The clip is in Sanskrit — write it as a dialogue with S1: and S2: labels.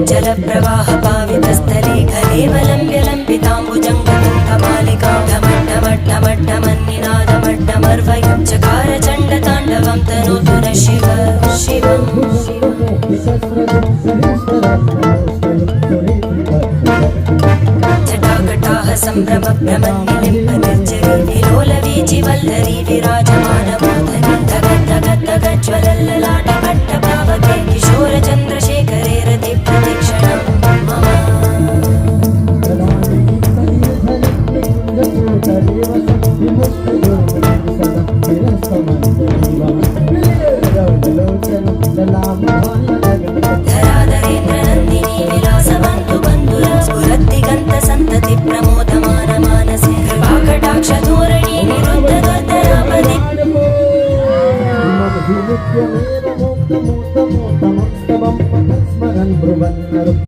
S1: जल प्रवाह पावितस्थले खलेवलम्ब्य लम्बिताम्बुजङ्गतुङ्गमालिका ढमड्ढमड्ढमड्ढमन्निनादमड्ढमर्वयं चकार चण्डताण्डवं तनोतु नः शिव शिवम् जटाकटाः सम्भ्रमभ्रमन्निलिम्बनिर्जरी विलोलवीचिवल्लरी विराजमानमूर्धनि धगद्धगद्धगज्ज्वलल्ललाटपट्टपावके किशोरचन्द्रशेखरे रति प्रतिक्षणं मम धराधरेन्द्रनन्दिनी विलासवन्तु बन्धुरा स्फुरद्दिगन्तसन्तति प्रमोदमान मानसे कृपाकटाक्षधोरणी निरुद्धगद्धरापदि